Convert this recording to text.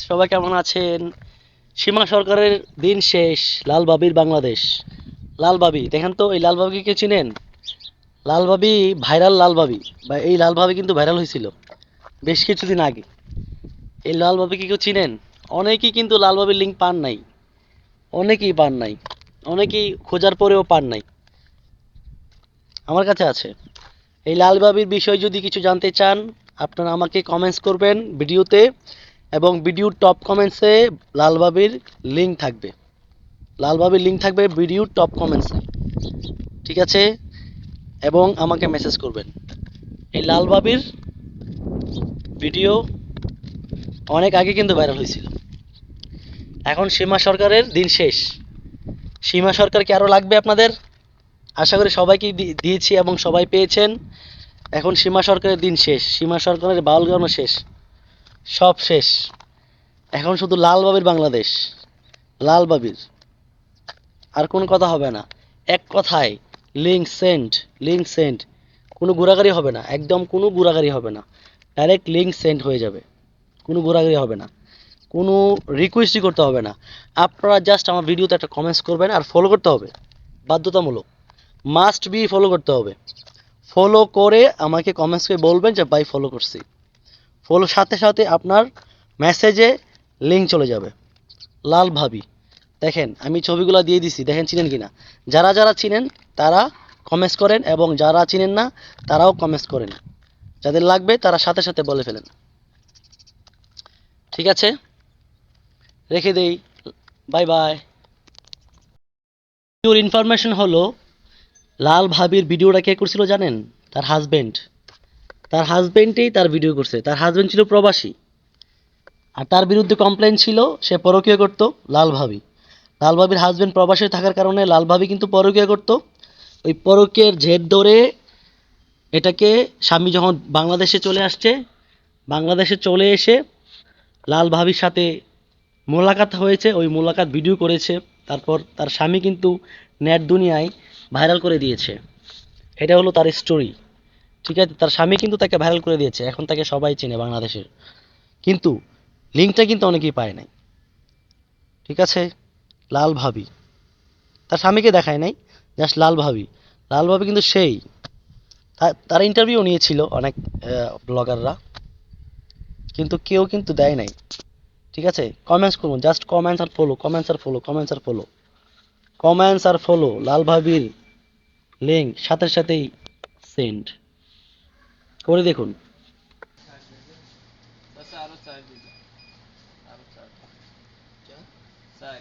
সবাই কেমন আছেন? সীমা সরকারের দিন শেষ, লাল বাবির বাংলাদেশ। লাল বাবি দেখেন তো, এই লাল বাবিকে কে চিনেন? লাল বাবি, ভাইরাল লাল বাবি, বা এই লাল বাবি কিন্তু ভাইরাল হয়েছিল বেশ কিছুদিন আগে। এই লাল বাবিকে কেউ চিনেন? অনেকেই কিন্তু লাল বাবির লিঙ্ক পান নাই, অনেকেই পান নাই, অনেকেই খোঁজার পরেও পান নাই। আমার কাছে আছে। এই লাল বাবির বিষয়ে যদি কিছু জানতে চান, আপনারা আমাকে কমেন্টস করবেন ভিডিওতে, এবং ভিডিওর টপ কমেন্টসে লালবাবির লিঙ্ক থাকবে। লালবাবির লিঙ্ক থাকবে ভিডিওর টপ কমেন্টসে, ঠিক আছে? এবং আমাকে মেসেজ করবেন। এই লালবাবির ভিডিও অনেক আগে কিন্তু ভাইরাল হয়েছিল। এখন সীমা সরকারের দিন শেষ। সীমা সরকার কি আরও লাগবে আপনাদের? আশা করি সবাইকে দিয়েছি এবং সবাই পেয়েছেন। এখন সীমা সরকারের দিন শেষ, সীমা সরকারের বাউল গানও শেষ, সব শেষ। এখন শুধু লালবাবির বাংলাদেশ, লালবাবির। আর কোনো কথা হবে না, এক কথায় লিঙ্ক সেন্ড, লিঙ্ক সেন্ড। কোনো ঘোরাঘুরি হবে না, একদম কোনো ঘোরাঘুরি হবে না, ডাইরেক্ট লিঙ্ক সেন্ড হয়ে যাবে। কোনো ঘোরাঘুরি হবে না, কোনো রিকোয়েস্টই করতে হবে না। আপনারা জাস্ট আমার ভিডিওতে একটা কমেন্টস করবেন আর ফলো করতে হবে, বাধ্যতামূলক, মাস্ট বি ফলো করতে হবে। ফলো করে আমাকে কমেন্টস করে বলবেন যে ভাই ফলো করছি। ফলোর সাথে সাথে আপনার মেসেজে লিঙ্ক চলে যাবে। লাল ভাবি, দেখেন আমি ছবিগুলো দিয়ে দিছি, দেখেন চিনেন কিনা। যারা যারা চিনেন তারা কমেন্টস করেন, এবং যারা চিনেন না তারাও কমেন্টস করেন। যাদের লাগবে তারা সাথে সাথে বলে ফেলেন, ঠিক আছে? রেখে দেই, বাই বাই। ভিডিওর ইনফরমেশন হলো, লাল ভাবির ভিডিওটা কে করছিল জানেন? তার হাজবেন্ড। তার হাজবেন্ডই তার ভিডিও করছে। তার হাজবেন্ড ছিল প্রবাসী, আর তার বিরুদ্ধে কমপ্লেন ছিল সে পরকীয়া করতো। লাল ভাবি, লাল ভাবির হাজবেন্ড প্রবাসে থাকার কারণে লাল ভাবি কিন্তু পরকীয়া করতো। ওই পরকীয়ার জের ধরে এটাকে, স্বামী যখন বাংলাদেশে চলে আসছে, বাংলাদেশে চলে এসে লাল ভাবির সাথে মোলাকাত হয়েছে, ওই মোলাকাত ভিডিও করেছে। তারপর তার স্বামী কিন্তু নেট দুনিয়ায় ভাইরাল করে দিয়েছে। এটা হলো তার স্টোরি, ঠিক আছে? তার স্বামী কিন্তু তাকে ভাইরাল করে দিয়েছে, এখন তাকে সবাই চেনে বাংলাদেশের। কিন্তু লিঙ্কটা কিন্তু অনেকেই পায় নাই, ঠিক আছে? লাল ভাবি তার স্বামীকে দেখায় নাই, জাস্ট লাল ভাবি। লাল ভাবি কিন্তু সেই, তার ইন্টারভিউ নিয়েছিল অনেক ব্লগাররা, কিন্তু কেউ কিন্তু দেয় নাই, ঠিক আছে? কমেন্টস করুন, জাস্ট কমেন্টস আর ফলো, কমেন্টস আর ফলো, কমেন্টস আর ফলো, কমেন্টস আর ফলো। লাল ভাবির লিঙ্ক সাথে সাথেই সেন্ড করে দেখুন। আরো চার দিন, আরো চার চার